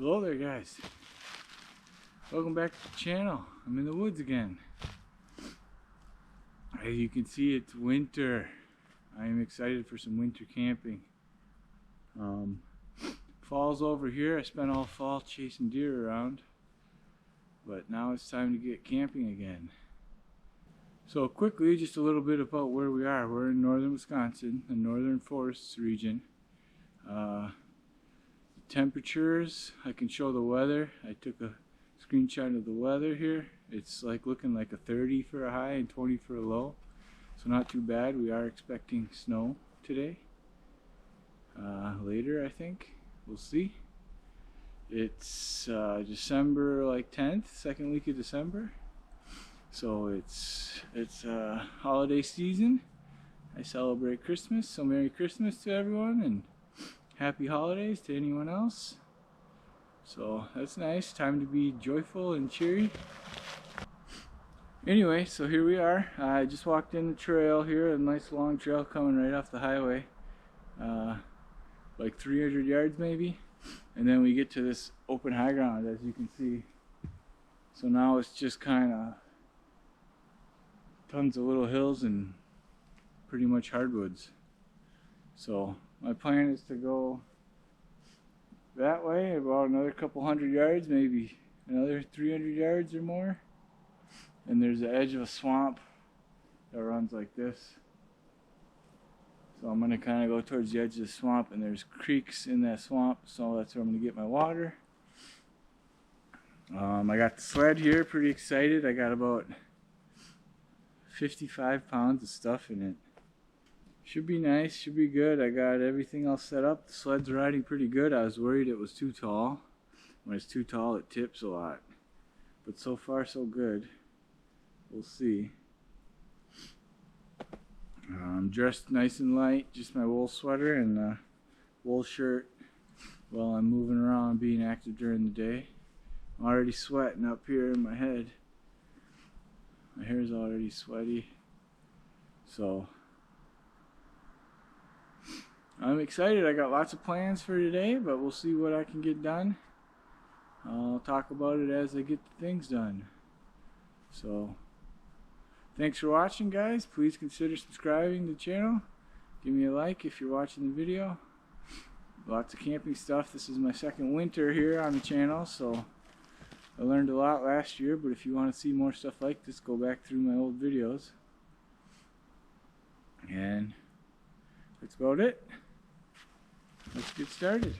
Hello there, guys. Welcome back to the channel. I'm in the woods again. As you can see, it's winter. I am excited for some winter camping. Fall's over here. I spent all fall chasing deer around, but now it's time to get camping again. So quickly, just a little bit about where we are. We're in northern Wisconsin, the northern forests region. Temperatures, I can show the weather. I took a screenshot of the weather here. It's like looking like a 30 for a high and 20 for a low, so not too bad. We are expecting snow today, later I think. We'll see. It's December like 10th, second week of December, so it's holiday season. I celebrate Christmas, so Merry Christmas to everyone and Happy holidays to anyone else. So that's nice. Time to be joyful and cheery. Anyway, so here we are. I just walked in the trail here, a nice long trail coming right off the highway. Like 300 yards maybe. And then we get to this open high ground, as you can see. So now it's just kind of tons of little hills and pretty much hardwoods. So my plan is to go that way about another couple hundred yards, maybe another 300 yards or more. And there's the edge of a swamp that runs like this. So I'm going to kind of go towards the edge of the swamp, and there's creeks in that swamp, so that's where I'm going to get my water. I got the sled here, pretty excited. I got about 55 pounds of stuff in it. Should be nice, should be good. I got everything all set up. The sled's riding pretty good. I was worried it was too tall. When it's too tall, it tips a lot. But so far, so good. We'll see. I'm dressed nice and light, just my wool sweater and a wool shirt while I'm moving around being active during the day. I'm already sweating up here in my head. My hair's already sweaty. So I'm excited. I got lots of plans for today, but we'll see what I can get done. I'll talk about it as I get the things done. So thanks for watching, guys. Please consider subscribing to the channel. Give me a like if you're watching the video. Lots of camping stuff. This is my second winter here on the channel, so I learned a lot last year, but if you want to see more stuff like this, go back through my old videos. And that's about it. Let's get started.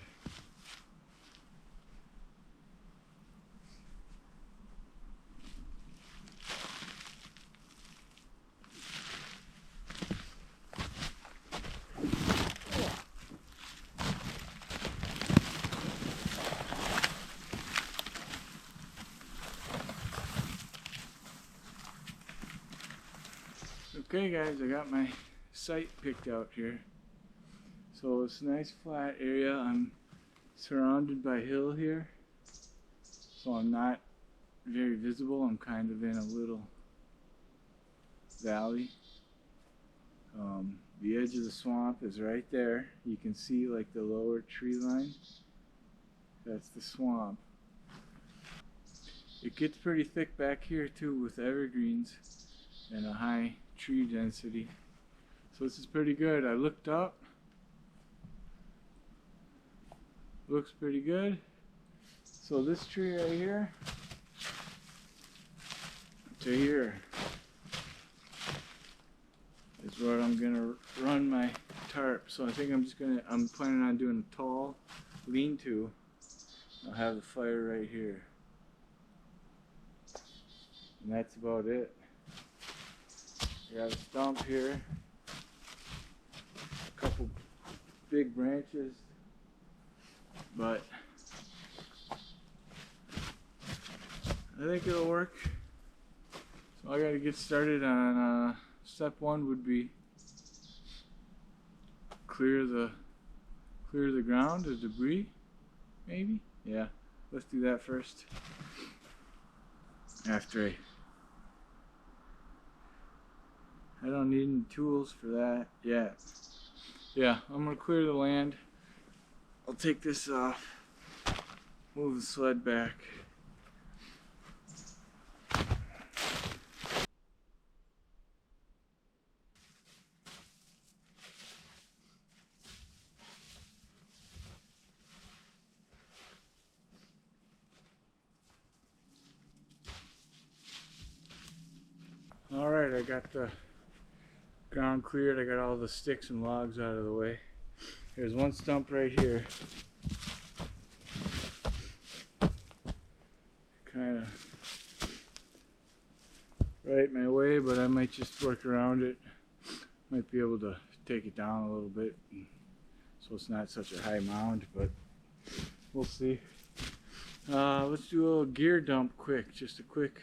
Okay guys, I got my site picked out here. So it's a nice flat area. I'm surrounded by hill here, so I'm not very visible. I'm kind of in a little valley. The edge of the swamp is right there. You can see like the lower tree line. That's the swamp. It gets pretty thick back here too with evergreens and a high tree density. So this is pretty good. I looked up. Looks pretty good. So this tree right here to here is where I'm gonna run my tarp. So I think I'm planning on doing a tall lean-to. I'll have the fire right here. And that's about it. I got a stump here. A couple big branches. But I think it'll work. So I gotta get started on step one would be clear the ground of debris, maybe? Yeah, let's do that first. After I don't need any tools for that yet. Yeah, I'm gonna clear the land. I'll take this off. move the sled back. Alright, I got the ground cleared. I got all the sticks and logs out of the way. There's one stump right here. Kind of right in my way, but I might just work around it. Might be able to take it down a little bit so it's not such a high mound, but we'll see. Let's do a little gear dump quick. Just a quick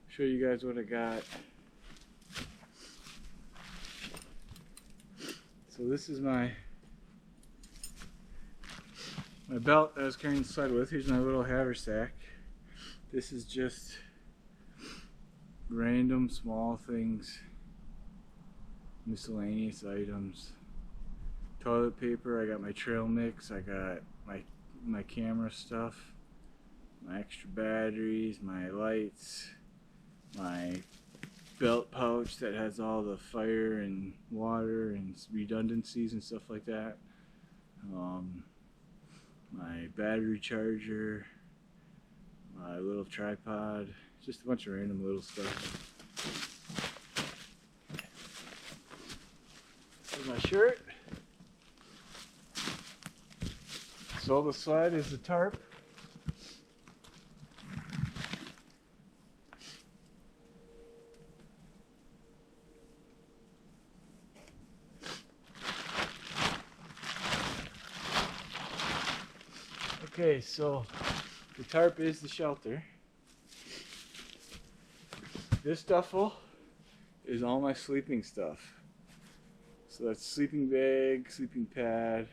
show you guys what I got. So this is my belt that I was carrying the sled with. Here's my little haversack. This is just random small things, miscellaneous items. Toilet paper, I got my trail mix, I got my camera stuff, my extra batteries, my lights, my belt pouch that has all the fire and water and redundancies and stuff like that, my battery charger, my little tripod, just a bunch of random little stuff. This is my shirt. So the sled is the tarp. Okay, so the tarp is the shelter. This duffel is all my sleeping stuff. So that's sleeping bag, sleeping pad,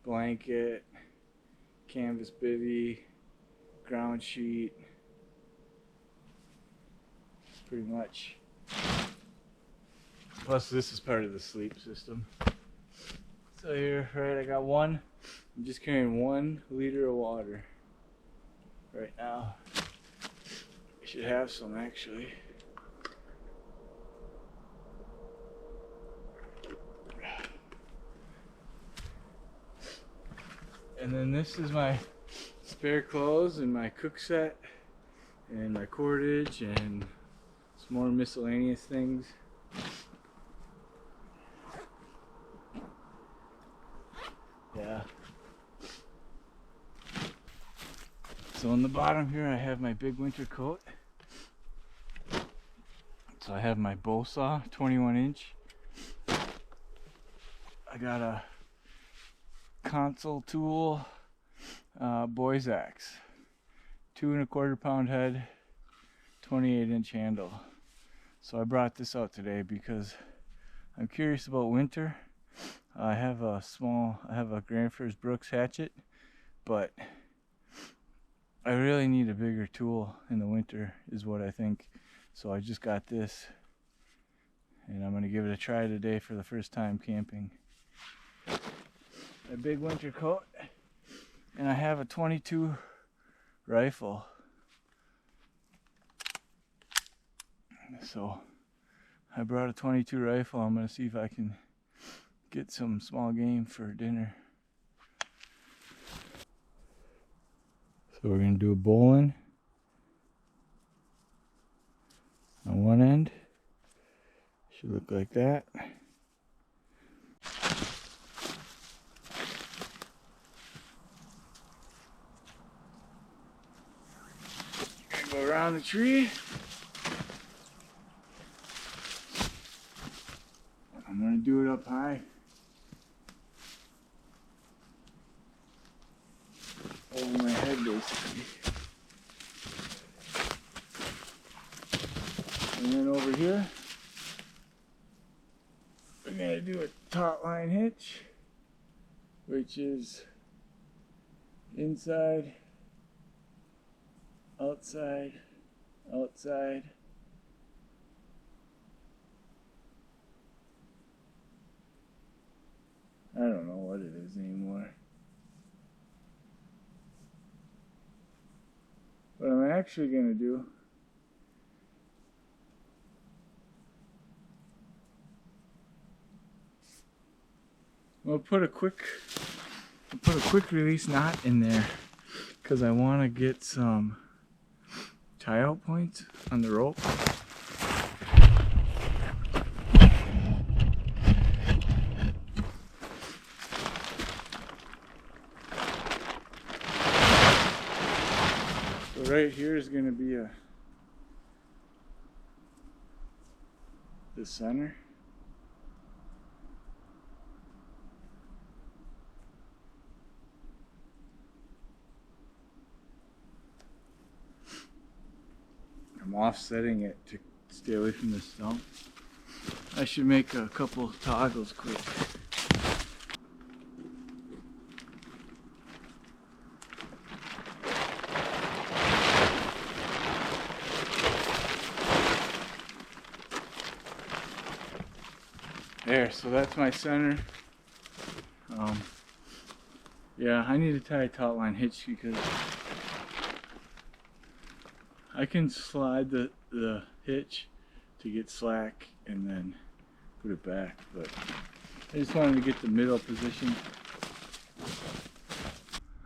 blanket, canvas bivvy, ground sheet, pretty much. Plus this is part of the sleep system. So here, right, I got I'm just carrying 1 liter of water right now. I should have some actually. And then this is my spare clothes and my cook set and my cordage and some more miscellaneous things. Yeah. So on the bottom here I have my big winter coat. So I have my bow saw, 21 inch. I got a console tool boy's axe, 2 1/4 pound head, 28 inch handle. So I brought this out today because I'm curious about winter. I have a Granfers Brooks hatchet, but I really need a bigger tool in the winter is what I think. So I just got this and I'm gonna give it a try today for the first time camping. A big winter coat, and I have a 22 rifle. So I brought a 22 rifle. I'm gonna see if I can get some small game for dinner. So we're gonna do a bowline on one end. Should look like that. Go around the tree. I'm gonna do it up high. Over my head basically. And then over here, we're gonna do a taut line hitch, which is inside, outside, outside. I don't know what it is anymore. actually gonna do, I'll put a quick release knot in there because I want to get some tie out points on the rope. So right here is going to be the center. I'm offsetting it to stay away from the stump. I should make a couple toggles quick. There, so that's my center. Yeah, I need to tie a taut line hitch because I can slide the hitch to get slack and then put it back, but I just wanted to get the middle position.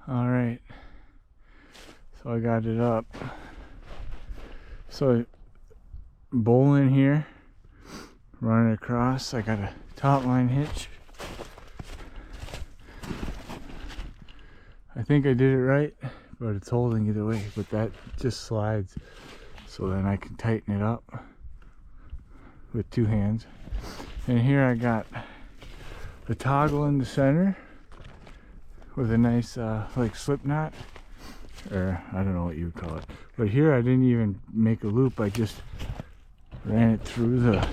Alright, so I got it up. So bowl in here, run it across. I got a taut line hitch. I think I did it right, but it's holding it away, but that just slides. So then I can tighten it up with two hands. And here I got the toggle in the center with a nice like slip knot, or I don't know what you would call it. But here I didn't even make a loop, I just ran it through the,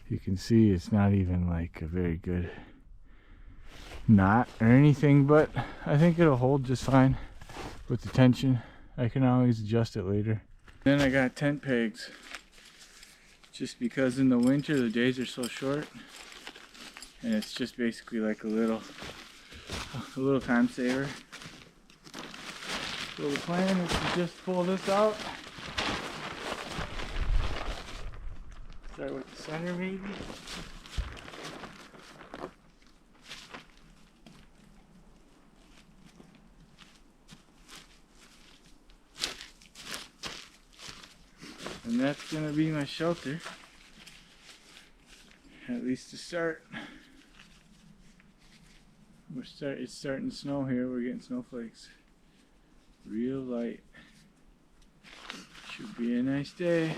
you can see it's not even like a very good knot or anything, but I think it'll hold just fine with the tension. I can always adjust it later. Then I got tent pegs, just because in the winter the days are so short, and it's just basically like a little time saver. So the plan is to just pull this out, start with the center maybe. And that's gonna be my shelter, at least to start. It's starting to snow here. We're getting snowflakes, real light. Should be a nice day.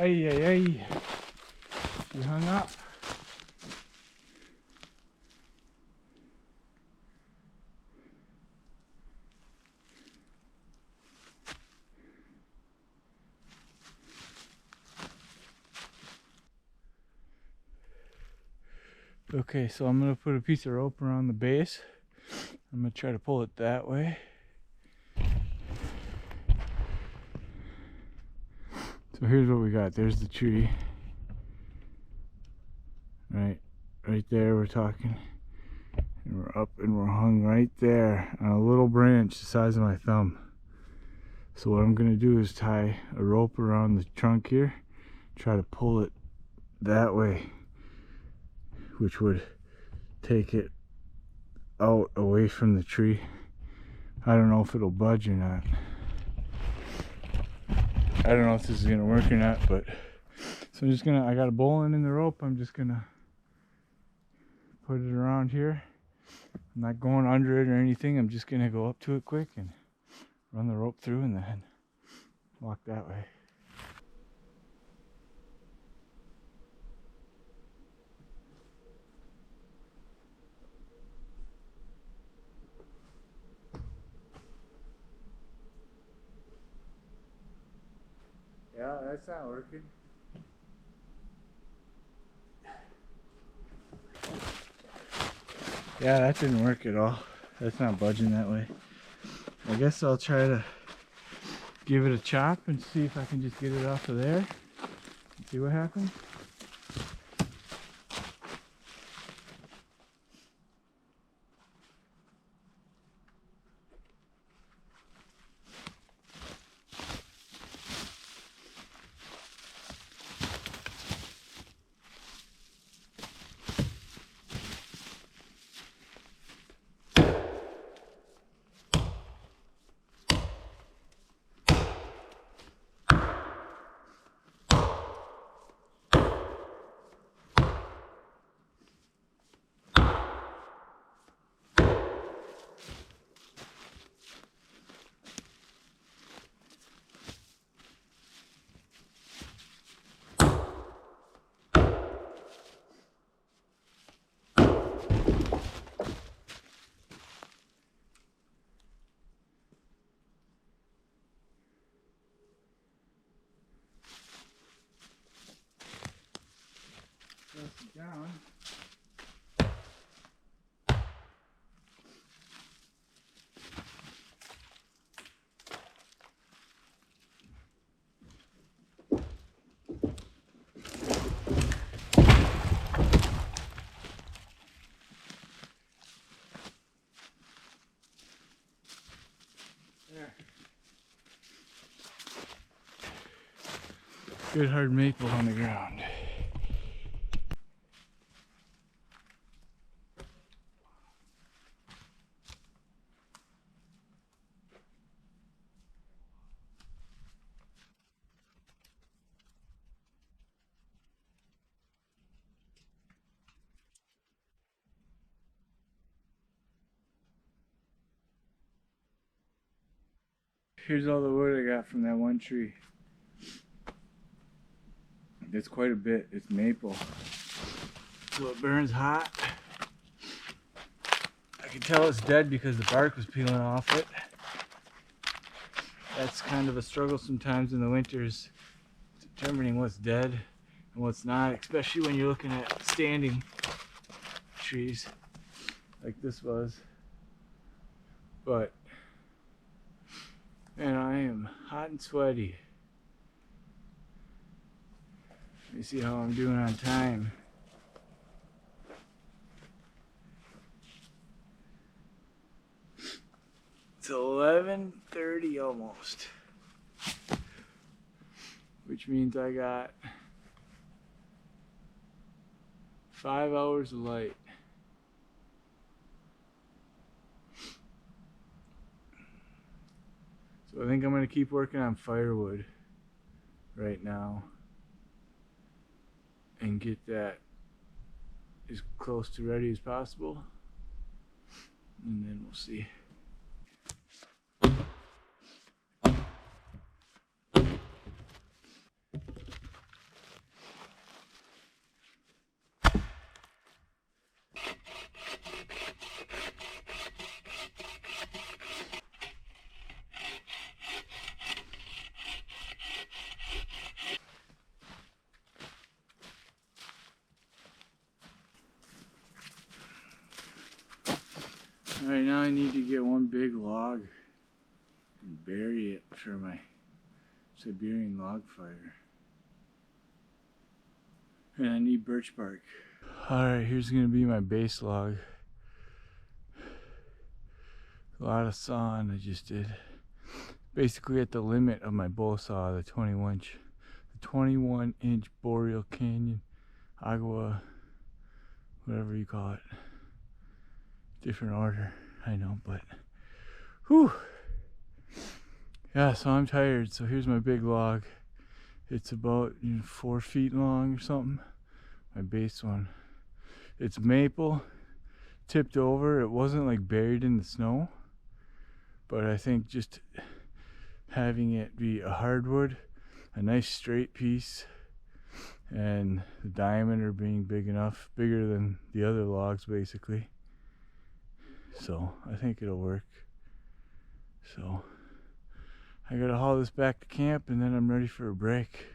Ay, ay, ay. You hung up. Okay, so I'm gonna put a piece of rope around the base. I'm gonna try to pull it that way. So here's what we got. There's the tree. Right there we're talking. And we're up and we're hung right there on a little branch the size of my thumb. So what I'm gonna do is tie a rope around the trunk here, try to pull it that way, which would take it out away from the tree. I don't know if it'll budge or not. I don't know if this is gonna work or not, but so I'm just gonna, I got a bowline in the rope, I'm just gonna put it around here. I'm not going under it or anything, I'm just gonna go up to it quick and run the rope through and then walk that way. Yeah, that's not working. Yeah, that didn't work at all. That's not budging that way. I guess I'll try to give it a chop and see if I can just get it off of there and see what happens. Press it down. There. Good hard maple on the ground. Here's all the wood I got from that one tree. It's quite a bit. It's maple. So it burns hot. I can tell it's dead because the bark was peeling off it. That's kind of a struggle sometimes in the winters, determining what's dead and what's not, especially when you're looking at standing trees like this was. But man, I am hot and sweaty. Let me see how I'm doing on time. It's 11:30 almost, which means I got 5 hours of light. So I think I'm going to keep working on firewood right now and get that as close to ready as possible, and then we'll see. Alright, now I need to get one big log and bury it for my Siberian log fire. And I need birch bark. Alright, here's gonna be my base log. A lot of sawing I just did. Basically at the limit of my bow saw, the 21 inch Boreal Canyon Agua, whatever you call it. Different order, I know, but whew. Yeah, so I'm tired. So here's my big log. It's about 4 feet long or something. My base one. It's maple, tipped over. It wasn't like buried in the snow, but I think just having it be a hardwood, a nice straight piece, and the diameter being big enough, bigger than the other logs basically. So I think it'll work. So I gotta haul this back to camp and then I'm ready for a break.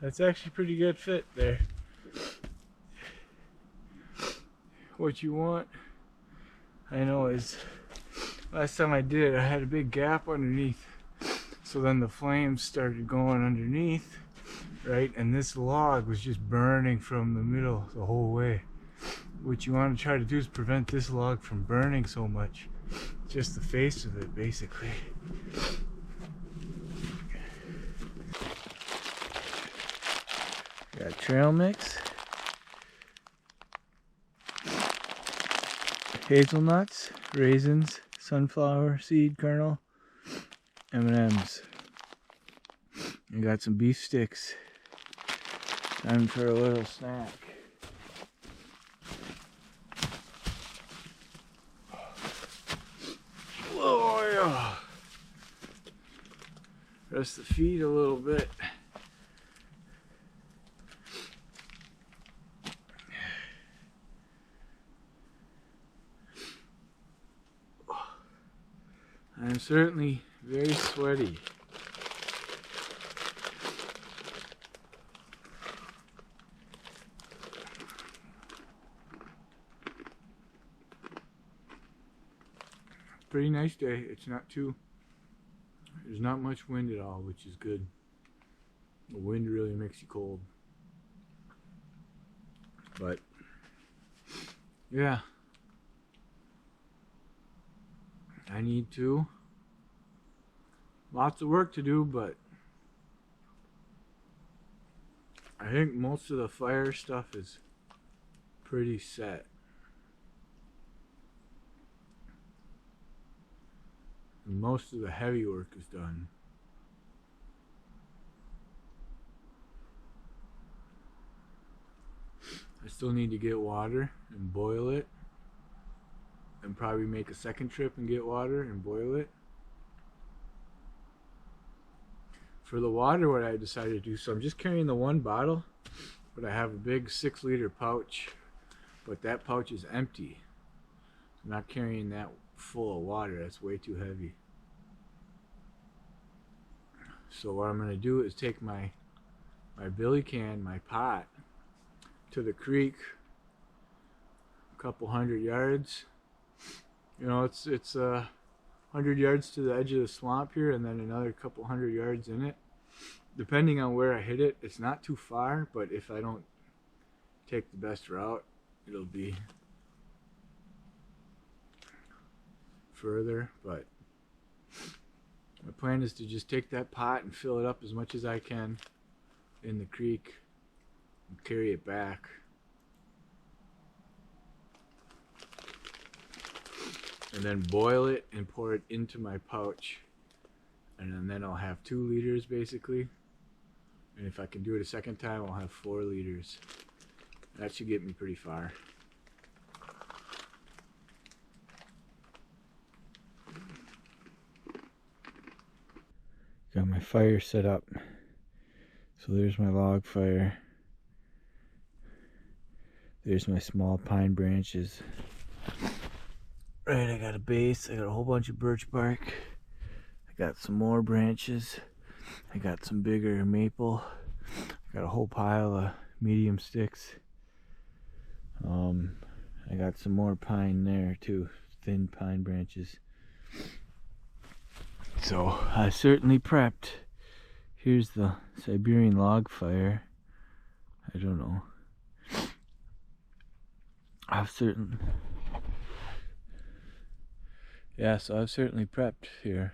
That's actually pretty good fit there. What you want, I know, is last time I did it, I had a big gap underneath. So then the flames started going underneath, right? And this log was just burning from the middle the whole way. What you want to try to do is prevent this log from burning so much. Just the face of it, basically. Got trail mix, hazelnuts, raisins, sunflower seed kernel, M&Ms. And got some beef sticks. Time for a little snack. Oh yeah. Rest the feet a little bit. I'm certainly very sweaty. Pretty nice day. It's not too, there's not much wind at all, which is good. The wind really makes you cold. But yeah, I need to. Lots of work to do, but I think most of the fire stuff is pretty set. And most of the heavy work is done. I still need to get water and boil it, and probably make a second trip and get water and boil it. For the water, what I decided to do, so I'm just carrying the one bottle, but I have a big 6-liter pouch, but that pouch is empty. I'm not carrying that full of water, that's way too heavy. So what I'm going to do is take my billy can, my pot, to the creek, a couple 100 yards. You know, it's 100 yards to the edge of the swamp here, and then another couple 100 yards in it. Depending on where I hit it, it's not too far, but if I don't take the best route, it'll be further. But my plan is to just take that pot and fill it up as much as I can in the creek and carry it back. And then boil it and pour it into my pouch, and then I'll have 2 liters basically, and if I can do it a second time, I'll have 4 liters. That should get me pretty far. Got my fire set up, so there's my log fire. There's my small pine branches. Right, I got a base. I got a whole bunch of birch bark. I got some more branches. I got some bigger maple. I got a whole pile of medium sticks. I got some more pine there too, thin pine branches. So I certainly prepped. Here's the Siberian log fire. I don't know. I've certainly prepped here.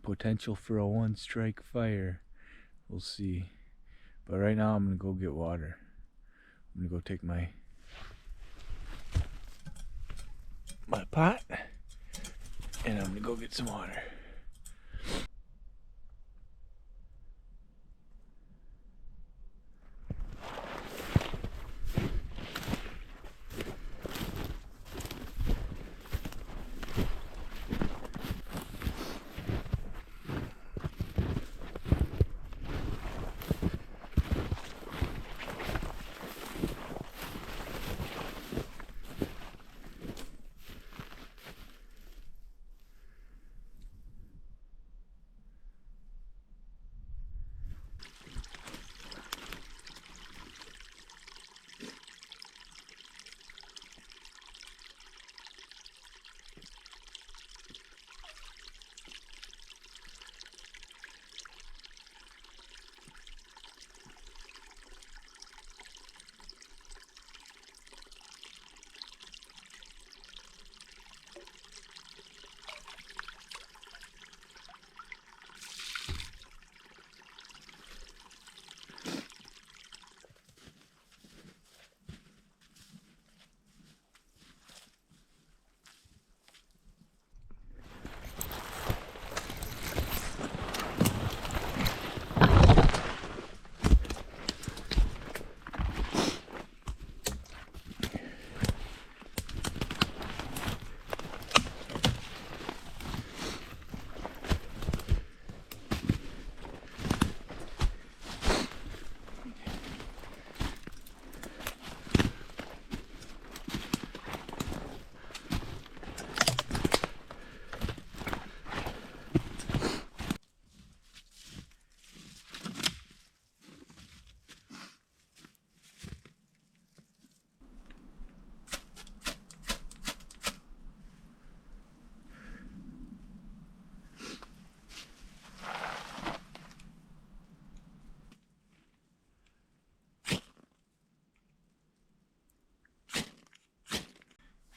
Potential for a one-strike fire. We'll see. But right now I'm gonna go get water. I'm gonna go take my pot and I'm gonna go get some water.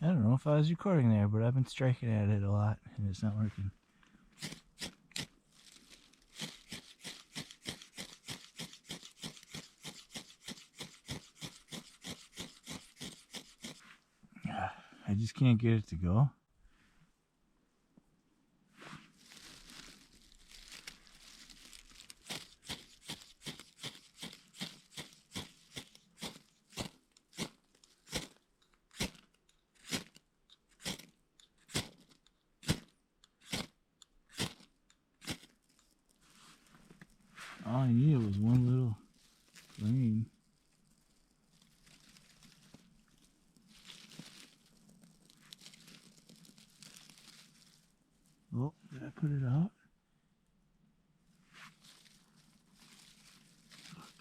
I don't know if I was recording there, but I've been striking at it a lot and it's not working. I just can't get it to go. All I needed was one little flame. Oh, did I put it out?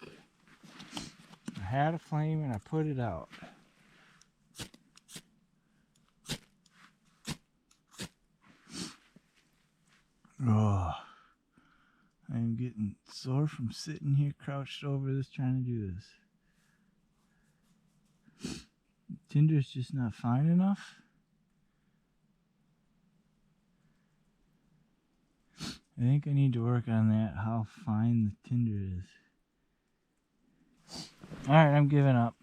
Okay. I had a flame and I put it out. Oh, I'm getting sore from sitting here crouched over this trying to do this. Tinder's just not fine enough. I think I need to work on that, how fine the tinder is. Alright, I'm giving up.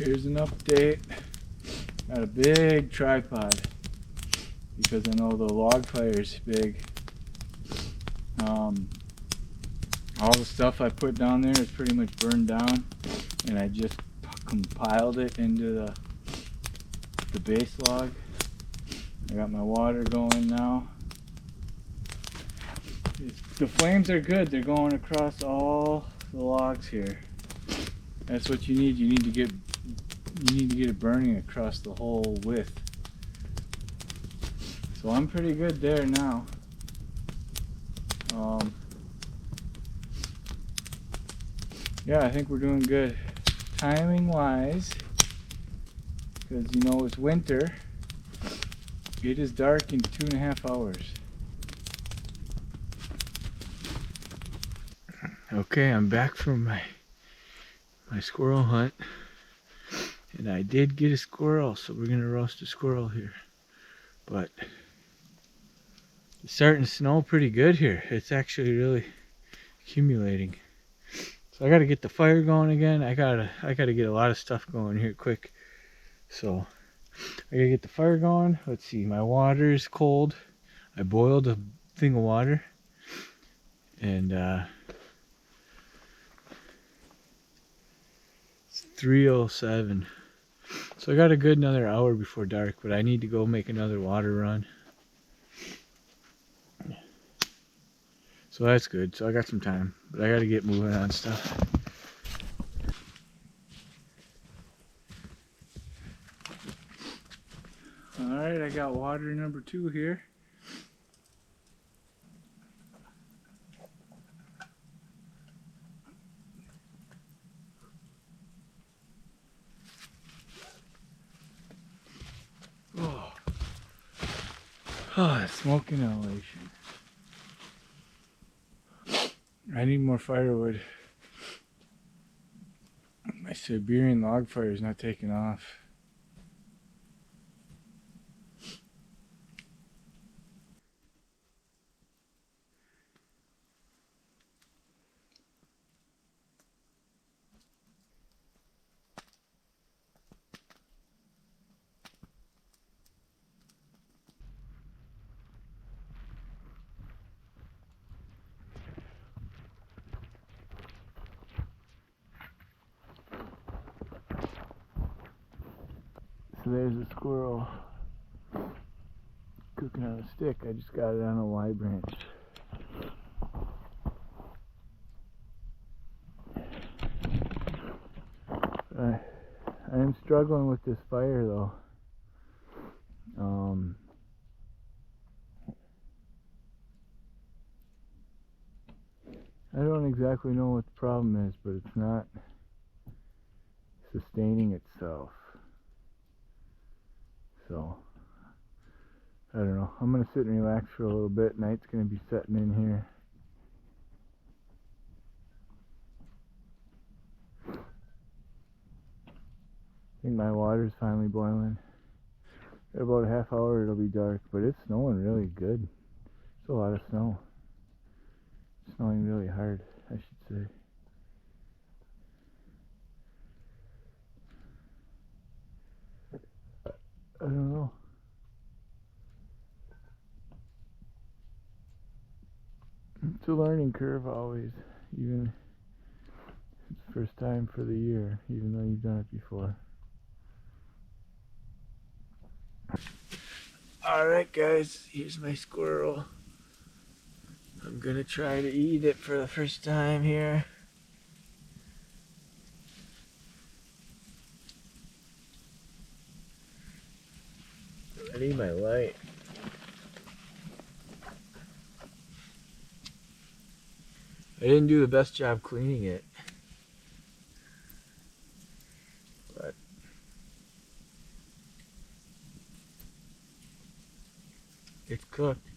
Here's an update. Got a big tripod because I know the log fire is big. All the stuff I put down there is pretty much burned down, and I just compiled it into the base log. I got my water going now. The flames are good. They're going across all the logs here. That's what you need. You need to get it burning across the whole width. So I'm pretty good there now. Yeah, I think we're doing good timing wise, because you know it's winter. It is dark in 2.5 hours. Okay, I'm back from my squirrel hunt, and I did get a squirrel, so we're gonna roast a squirrel here. But it's starting to snow pretty good here. It's actually really accumulating. So I gotta get the fire going again. I gotta get a lot of stuff going here quick. So I gotta get the fire going. Let's see, my water is cold. I boiled a thing of water, and it's 3:07. So I got a good another hour before dark, but I need to go make another water run. So that's good. So I got some time, but I gotta get moving on stuff. Alright, I got water number 2 here. Oh, smoke inhalation. I need more firewood. My Siberian log fire is not taking off. So there's a squirrel cooking on a stick. I just got it on a Y branch. I am struggling with this fire though. I don't exactly know what the problem is, but it's not sustaining itself. So I don't know. I'm gonna sit and relax for a little bit. Night's gonna be setting in here. I think my water's finally boiling. In about a half hour it'll be dark, but it's snowing really good. It's a lot of snow. It's snowing really hard, I should say. I don't know. It's a learning curve always, even if it's the first time for the year, even though you've done it before. Alright guys, here's my squirrel. I'm gonna try to eat it for the first time here. I need my light. I didn't do the best job cleaning it, but it's cooked.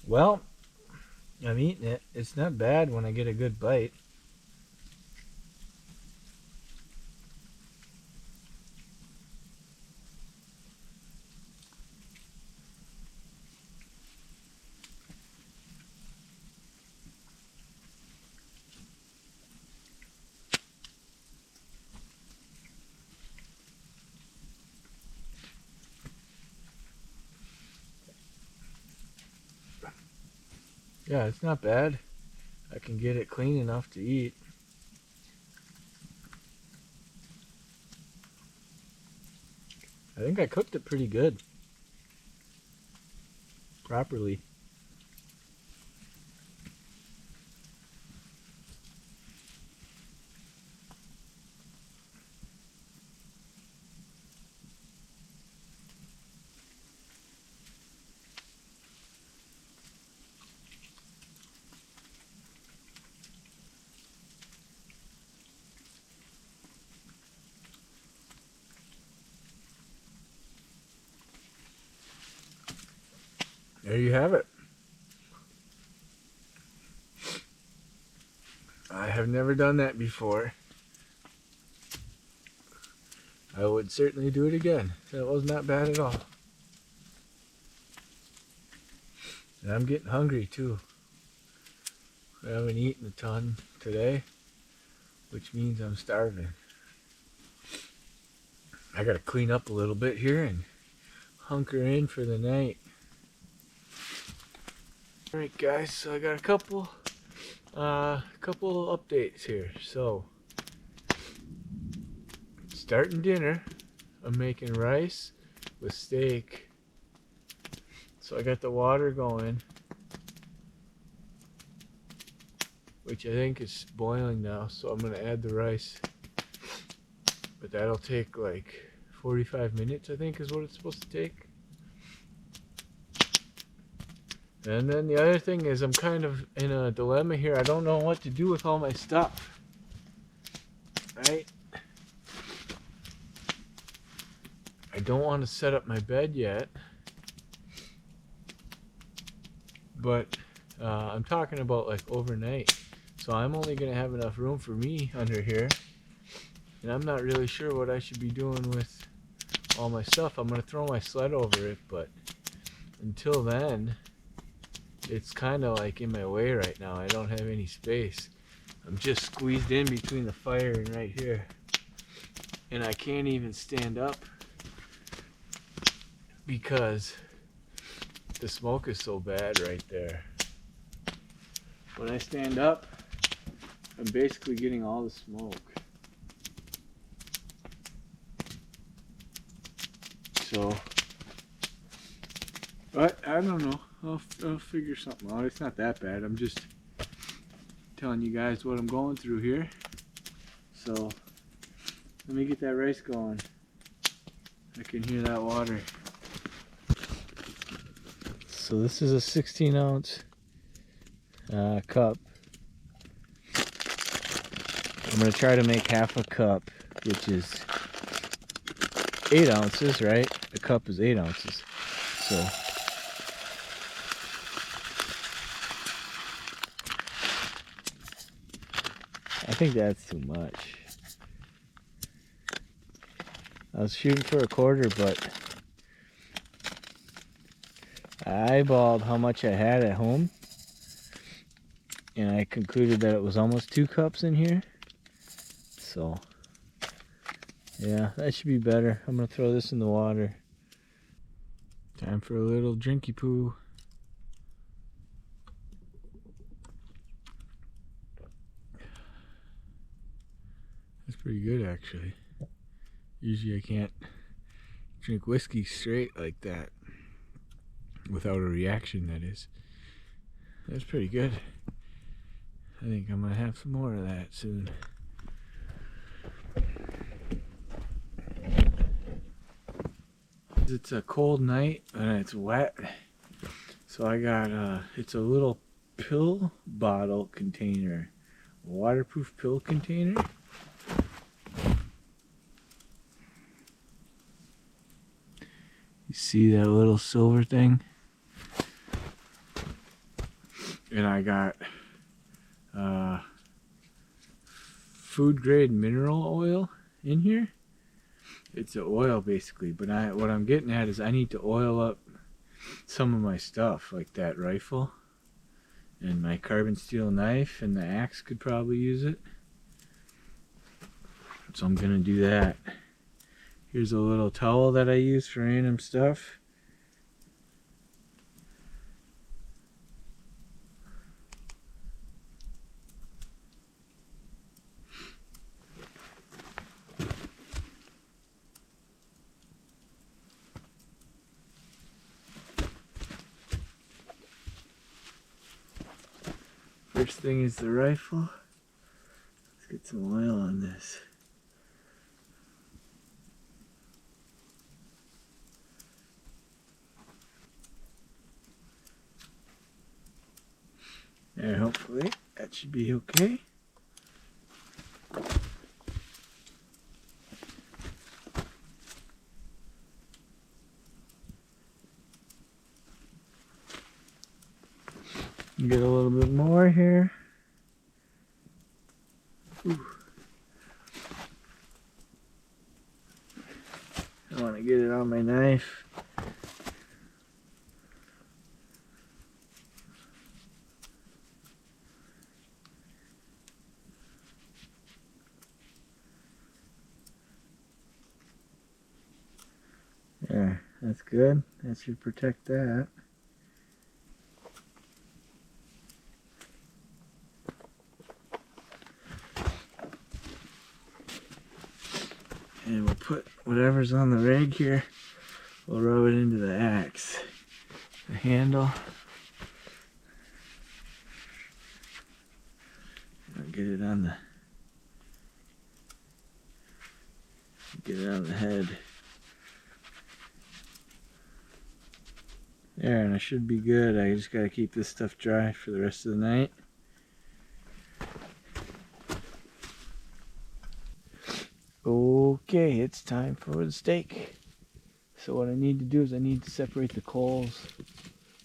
Well, I'm eating it. It's not bad when I get a good bite. Yeah, it's not bad. I can get it clean enough to eat. I think I cooked it pretty good. Properly. There you have it. I have never done that before. I would certainly do it again. That was not bad at all. And I'm getting hungry too. I haven't eaten a ton today, which means I'm starving. I gotta clean up a little bit here and hunker in for the night. Alright guys, so I got a couple updates here. So, starting dinner, I'm making rice with steak. So I got the water going, which I think is boiling now, so I'm gonna add the rice. But that'll take like 45 minutes, I think is what it's supposed to take. And then the other thing is I'm kind of in a dilemma here. I don't know what to do with all my stuff. Right? I don't want to set up my bed yet. But I'm talking about like overnight. So I'm only going to have enough room for me under here. And I'm not really sure what I should be doing with all my stuff. I'm going to throw my sled over it, but until then, it's kind of like in my way right now. I don't have any space. I'm just squeezed in between the fire and right here. And I can't even stand up because the smoke is so bad right there. When I stand up, I'm basically getting all the smoke. So, but I don't know. I'll figure something out. It's not that bad. I'm just telling you guys what I'm going through here. So, let me get that rice going. I can hear that water. So this is a 16 ounce cup. I'm going to try to make half a cup, which is 8 ounces, right? A cup is 8 ounces. So I think that's too much. I was shooting for a quarter, but I eyeballed how much I had at home, and I concluded that it was almost 2 cups in here. So, yeah, that should be better. I'm going to throw this in the water. Time for a little drinky poo. That's pretty good, actually. Usually I can't drink whiskey straight like that. Without a reaction, that is. That's pretty good. I think I'm going to have some more of that soon. It's a cold night and it's wet. So I got, it's a little pill bottle container. A waterproof pill container. You see that little silver thing? And I got food grade mineral oil in here. It's an oil basically, but what I'm getting at is I need to oil up some of my stuff, like that rifle and my carbon steel knife, and the axe could probably use it. So I'm gonna do that. Here's a little towel that I use for random stuff. First thing is the rifle. Let's get some oil on this. There, hopefully that should be okay. Get a little bit more here. Ooh. I want to get it on my knife. There, that's good. That should protect that. And we'll put whatever's on the rag here, we'll rub it into the axe. The handle. I'll get it on the head. There, and I should be good. I just gotta keep this stuff dry for the rest of the night. Okay, it's time for the steak. So what I need to do is I need to separate the coals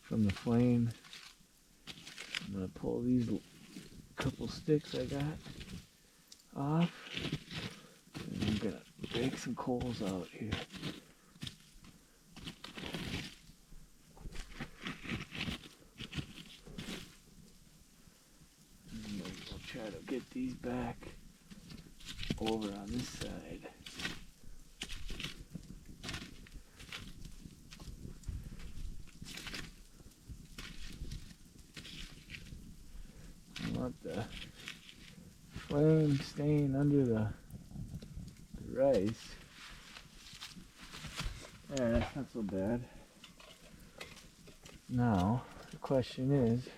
from the flame. I'm gonna pull these couple sticks I got off, and I'm gonna bake some coals out here. And I'll try to get these back over on this side. I want the flame staying under the rice. There, that's not so bad. Now, the question is,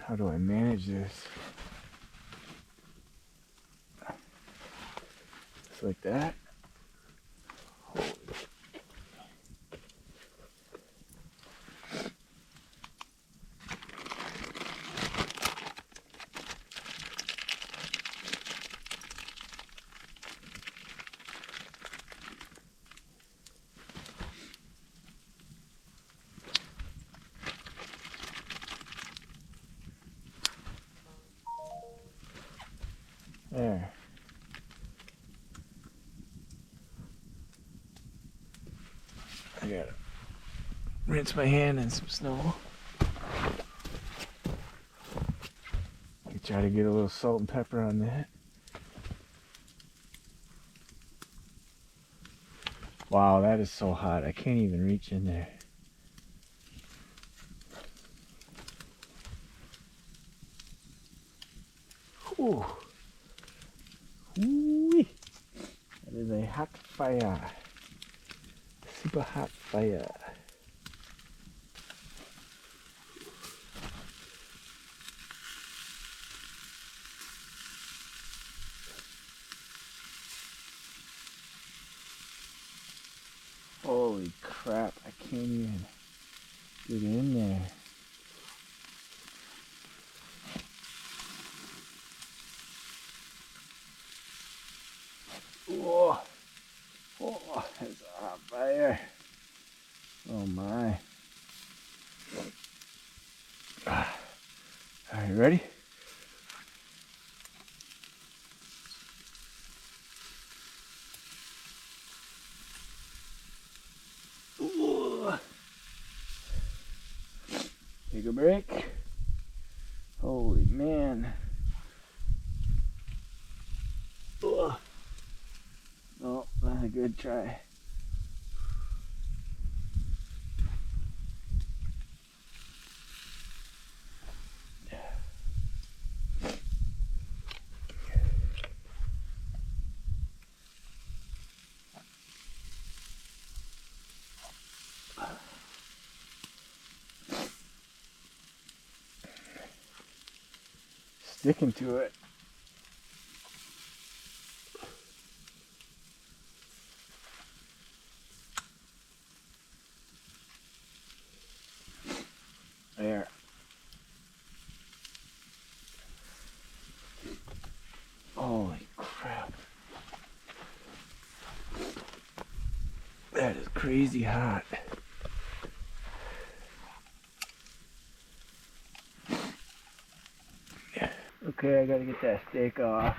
how do I manage this? Just like that. Holy. There. I gotta rinse my hand in some snow. I try to get a little salt and pepper on that. Wow, that is so hot. I can't even reach in there. Ooh. Wee. That is a hot fire. Super hot fire. Holy crap, I can't even get in there. Whoa. Oh, that's a hot fire. Oh my. Are you ready? Ooh. Take a break. Holy man. Ugh. No, not a good try. Sticking to it. There. Holy crap. That is crazy hot. Okay, I gotta get that steak off.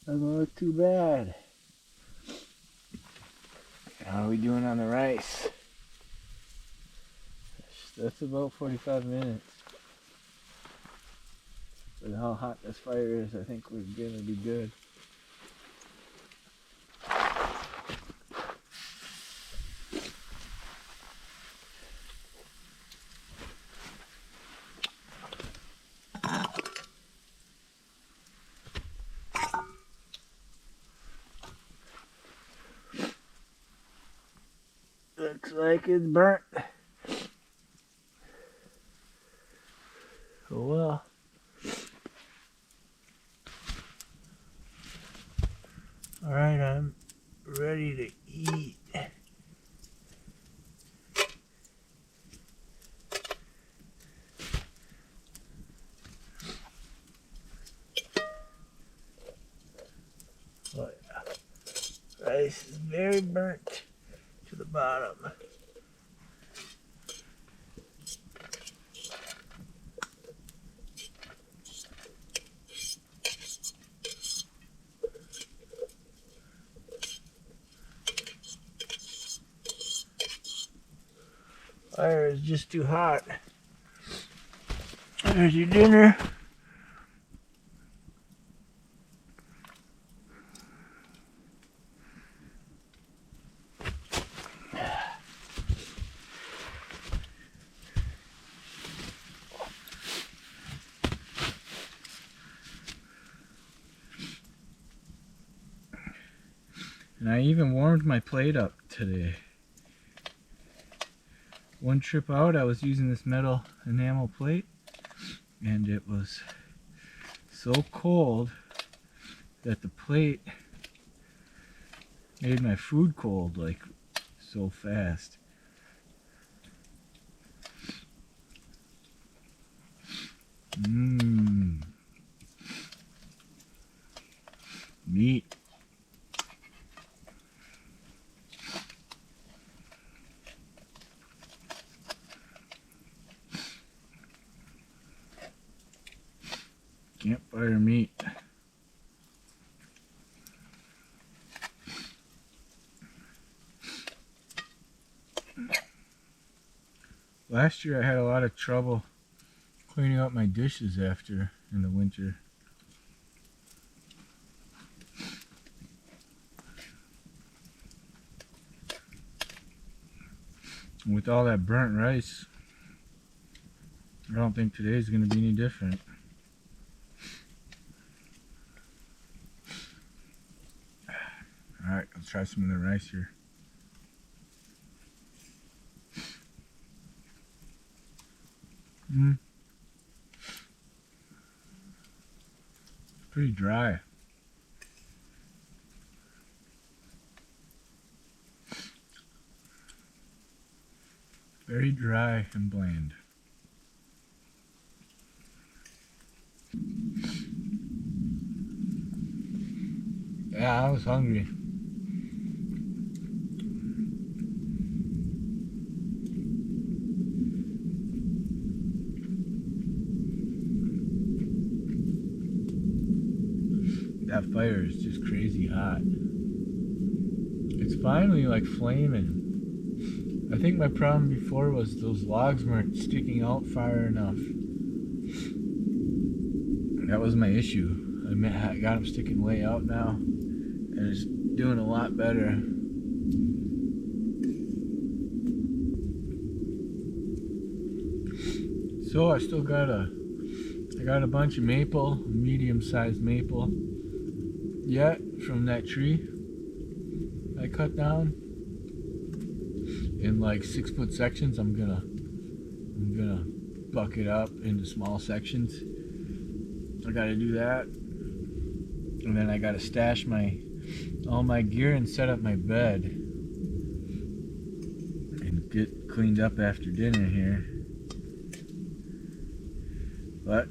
Doesn't look too bad. How are we doing on the rice? That's about 45 minutes. With how hot this fire is, I think we're gonna be good. Looks like it's burnt. Oh well. Alright, I'm ready to eat. Oh yeah. Rice is very burnt to the bottom. Fire is just too hot. There's your dinner. And I even warmed my plate up today. One trip out, I was using this metal enamel plate, and it was so cold that the plate made my food cold, like, so fast. Mmm. Meat. Campfire meat. Last year I had a lot of trouble cleaning up my dishes after in the winter. And with all that burnt rice, I don't think today's going to be any different. Alright, let's try some of the rice here. Pretty dry. Very dry and bland. Yeah, I was hungry. That fire is just crazy hot. It's finally like flaming. I think my problem before was those logs weren't sticking out far enough. That was my issue. I got them sticking way out now, and it's doing a lot better. So I still got a bunch of maple, medium-sized maple yet from that tree I cut down in like 6-foot sections. I'm gonna buck it up into small sections. I gotta do that, and then I gotta stash all my gear and set up my bed and get cleaned up after dinner here. But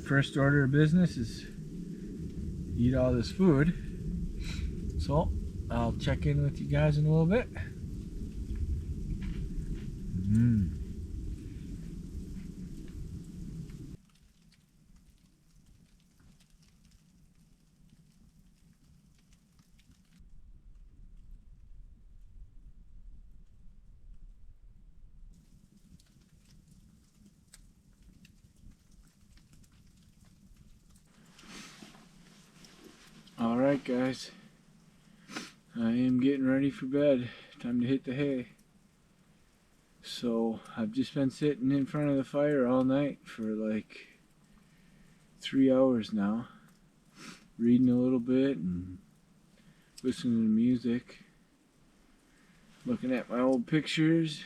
first order of business is eat all this food. So I'll check in with you guys in a little bit. Alright guys, I am getting ready for bed. Time to hit the hay. So I've just been sitting in front of the fire all night for like 3 hours now, reading a little bit and listening to music, looking at my old pictures.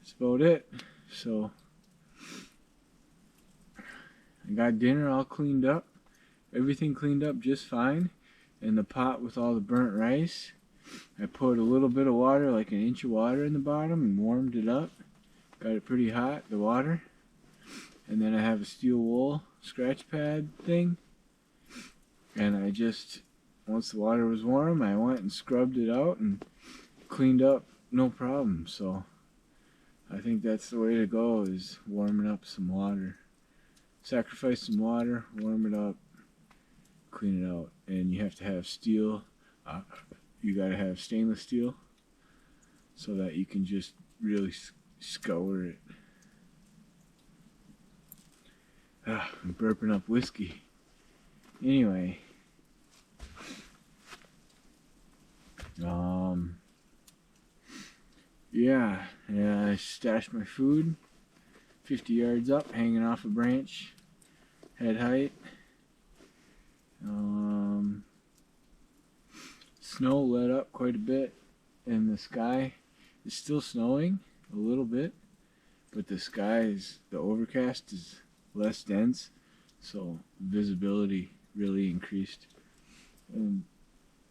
That's about it. So I got dinner all cleaned up. Everything cleaned up just fine. In the pot with all the burnt rice, I put a little bit of water, like 1 inch of water in the bottom, and warmed it up. Got it pretty hot, the water. And then I have a steel wool scratch pad thing. And I just, once the water was warm, I went and scrubbed it out and cleaned up, no problem. So I think that's the way to go, is warming up some water. Sacrifice some water, warm it up, clean it out. And you have to have steel. You gotta have stainless steel so that you can just really scour it. I'm burping up whiskey. Anyway, yeah, I stashed my food 50 yards up, hanging off a branch, head height. Snow let up quite a bit, and the sky is still snowing a little bit, but the overcast is less dense, so visibility really increased. And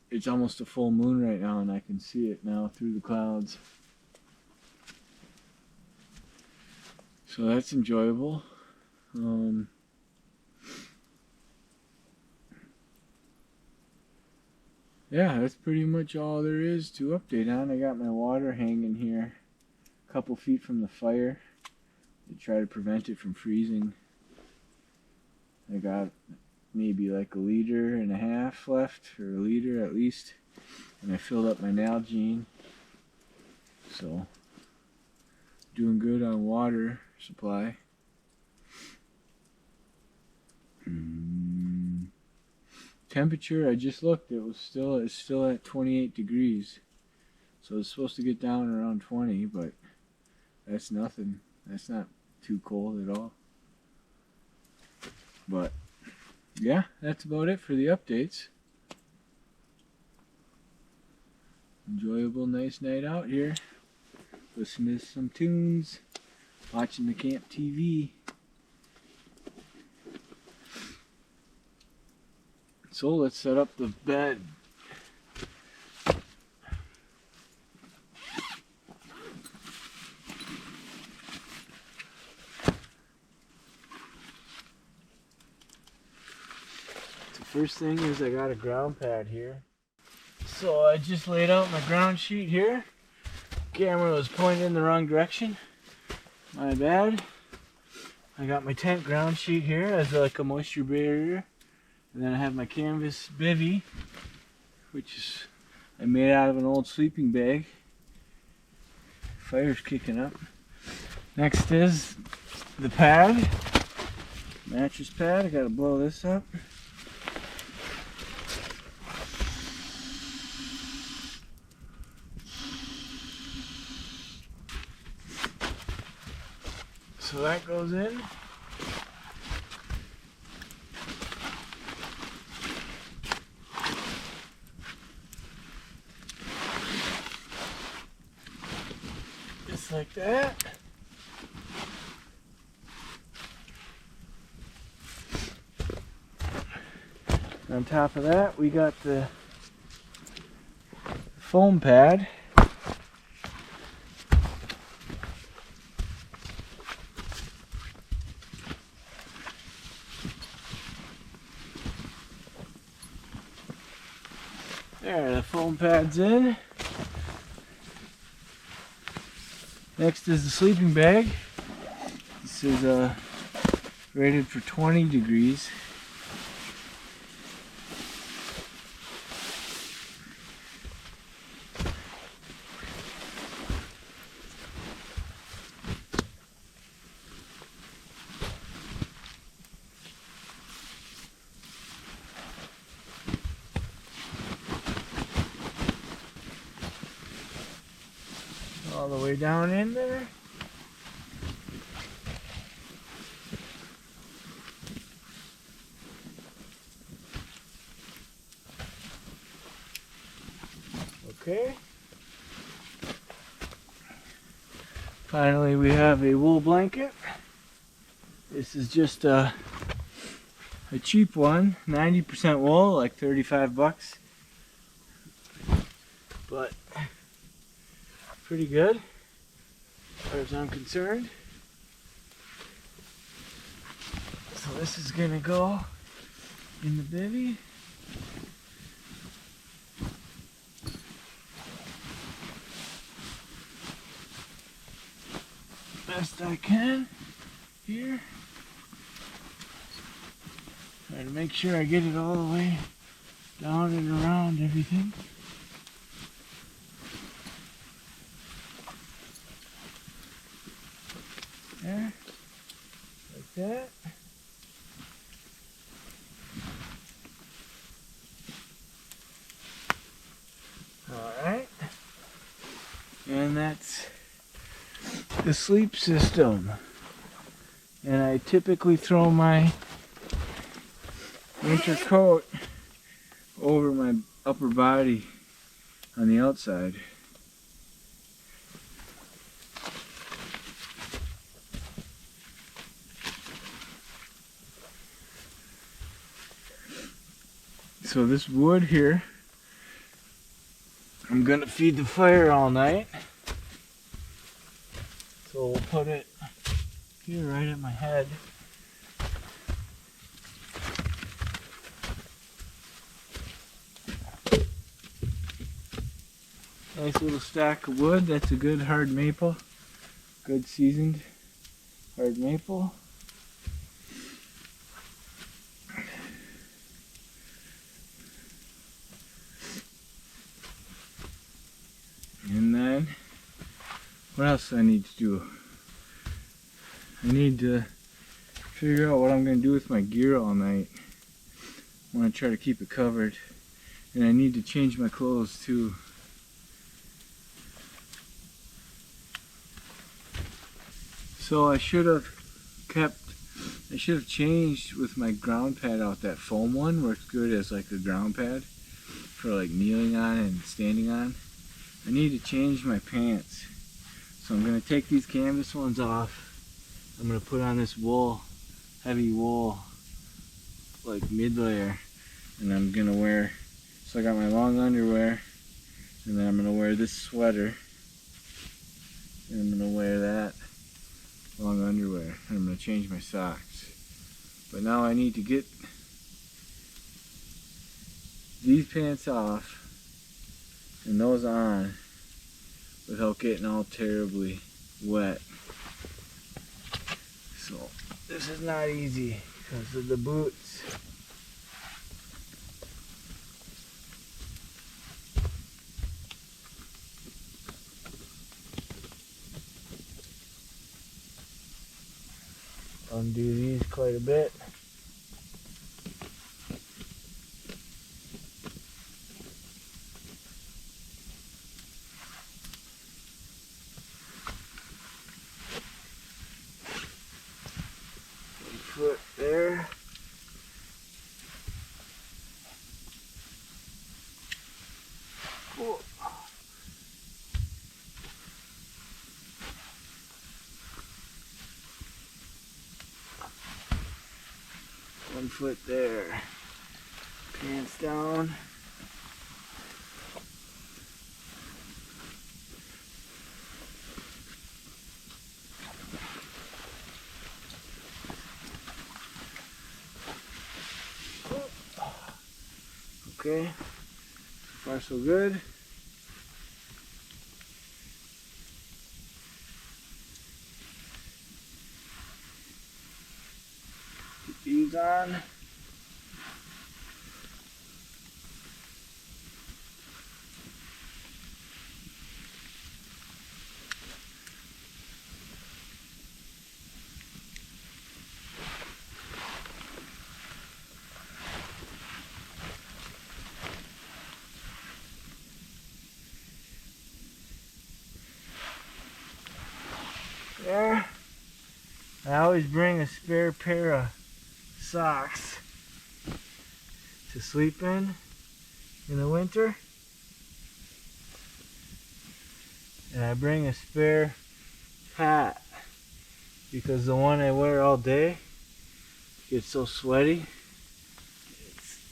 it's almost a full moon right now, and I can see it now through the clouds. So that's enjoyable. Yeah, that's pretty much all there is to update on. I got my water hanging here a couple feet from the fire to try to prevent it from freezing. I got maybe like 1.5 liters left, or 1 liter at least, and I filled up my Nalgene. So doing good on water supply. Temperature, I just looked, it's still at 28 degrees. So it's supposed to get down around 20, but that's nothing. That's not too cold at all. But yeah, that's about it for the updates. Enjoyable, nice night out here. Listening to some tunes, watching the camp TV. So let's set up the bed. It's a First thing is I got a ground pad here. So I just laid out my ground sheet here. Camera was pointed in the wrong direction. My bad. I got my tent ground sheet here as like a moisture barrier. And then I have my canvas bivvy, which is I made out of an old sleeping bag. Fire's kicking up. Next is the pad. Mattress pad. I gotta blow this up. So that goes in. Just like that. On top of that, we got the foam pad. There, the foam pad's in. Next is the sleeping bag. This is rated for 20 degrees. All the way down in there. Okay. Finally, we have a wool blanket. This is just a cheap one, 90% wool, like 35 bucks. But pretty good, as far as I'm concerned. So this is gonna go in the bivvy. Best I can here. Try to make sure I get it all the way down and around everything. There, like that. Alright. And that's the sleep system. And I typically throw my winter coat over my upper body on the outside. So this wood here, I'm gonna feed the fire all night. So we'll put it here right at my head. Nice little stack of wood. That's a good hard maple. Good seasoned hard maple. And then, what else do I need to do? I need to figure out what I'm going to do with my gear all night. I want to try to keep it covered. And I need to change my clothes too. So I should have changed with my ground pad out. That foam one works good as like a ground pad for like kneeling on and standing on. I need to change my pants. So I'm going to take these canvas ones off. I'm going to put on this wool, heavy wool, like mid-layer. And I'm going to wear, so I got my long underwear. And then I'm going to wear this sweater. And I'm going to wear that long underwear. And I'm going to change my socks. But now I need to get these pants off and those on without getting all terribly wet. So this is not easy because of the boots. Undo these quite a bit. Foot there. Cool. One foot there. Pants down. Okay, so far so good. Get these on. There. I always bring a spare pair of socks to sleep in the winter. And I bring a spare hat because the one I wear all day gets so sweaty.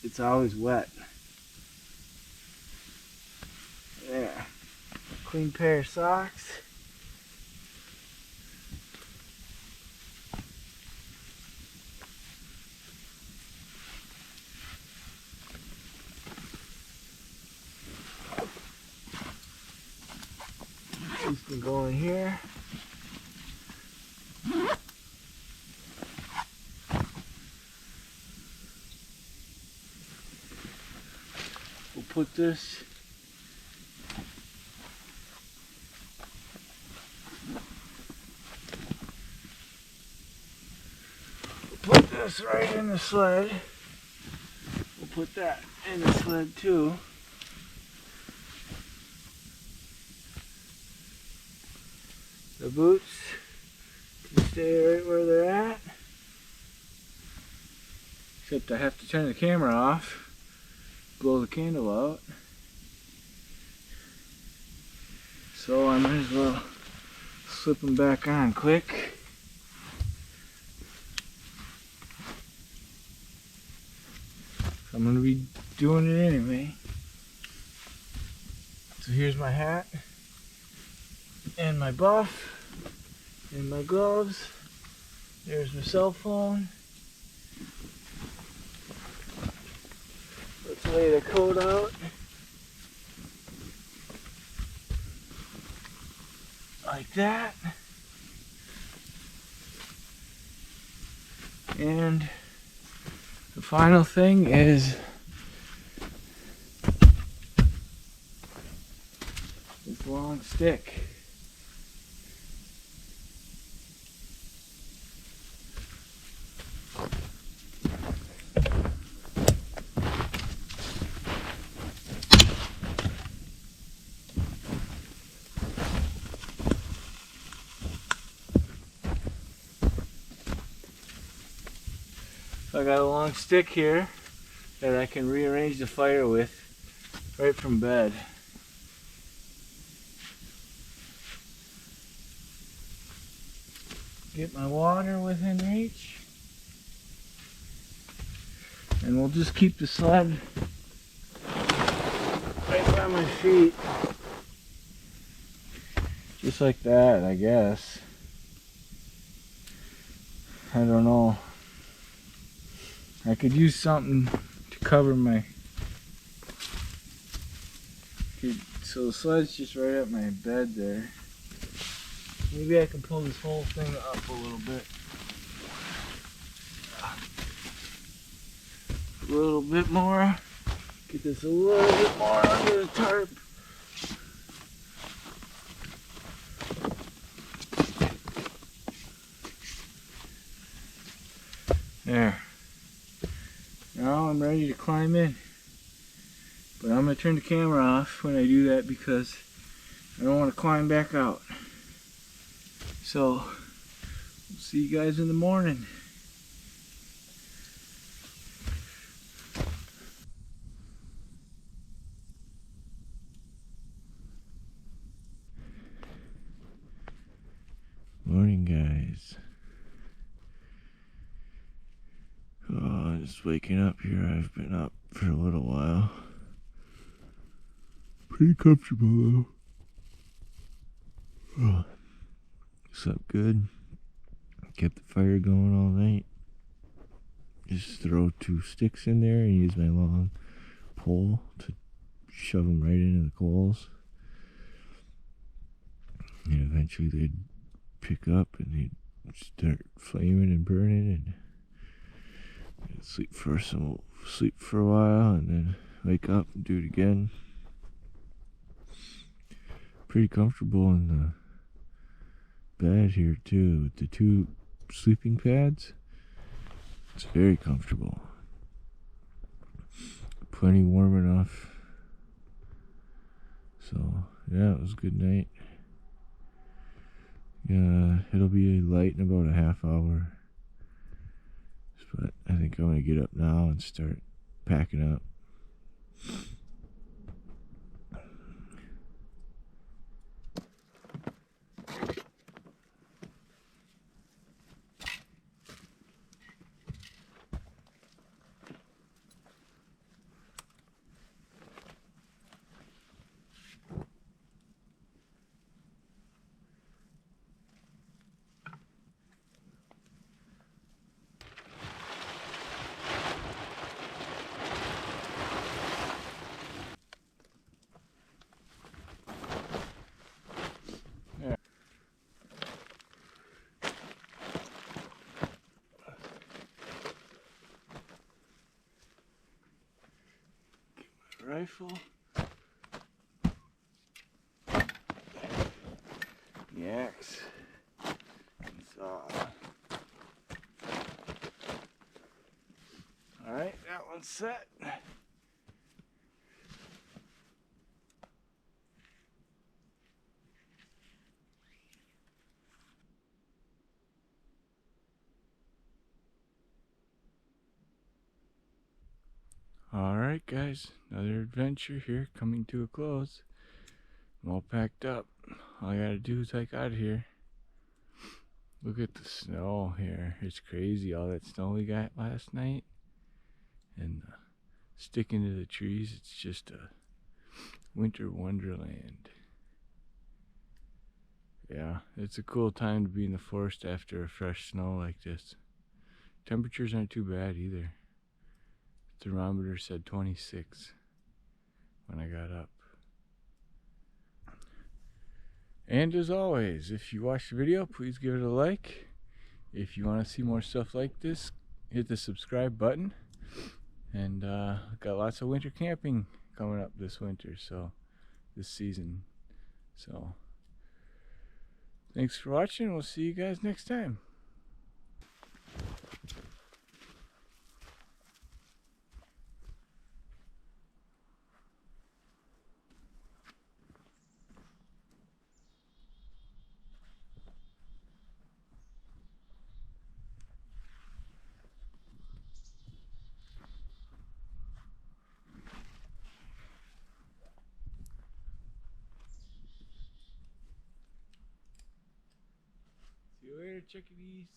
It's always wet. There. Clean pair of socks. These can go in here. We'll put this right in the sled. We'll put that in the sled too. The boots can stay right where they're at. Except I have to turn the camera off, blow the candle out. So I might as well slip them back on quick. I'm going to be doing it anyway. So here's my hat. And my buff. And my gloves. There's my cell phone. Let's lay the coat out. Like that. And the final thing is this long stick. So I got a long stick here that I can rearrange the fire with right from bed. Get my water within reach. And we'll just keep the sled right by my feet. Just like that, I guess. I don't know. I could use something to cover my So the sled's just right at my bed there. Maybe I can pull this whole thing up a little bit. A little bit more. Get this a little bit more under the tarp. There. Now I'm ready to climb in. But I'm going to turn the camera off when I do that because I don't want to climb back out. So, we'll see you guys in the morning. Morning, guys. Oh, just waking up here. I've been up for a little while. Pretty comfortable though. Oh, slept good. Kept the fire going all night. Just throw 2 sticks in there and use my long pole to shove them right into the coals. And eventually they'd pick up and they'd start flaming and burning, and I'd sleep for a while and then wake up and do it again. Pretty comfortable in the bed here too, with the 2 sleeping pads. It's very comfortable. Plenty warm enough. So yeah, it was a good night. Yeah, it'll be light in about a half hour. But I think I'm gonna get up now and start packing up. Rifle, the axe, and saw. Alright, that one's set. Alright guys, another adventure here coming to a close. I'm all packed up. All I gotta do is hike out of here. Look at the snow here. It's crazy, all that snow we got last night. And sticking to the trees, it's just a winter wonderland. Yeah, it's a cool time to be in the forest after a fresh snow like this. Temperatures aren't too bad either. Thermometer said 26 when I got up. And as always, if you watched the video, please give it a like. If you want to see more stuff like this, hit the subscribe button. And got lots of winter camping coming up this winter, so this season. So thanks for watching. We'll see you guys next time. See you later, chickadees.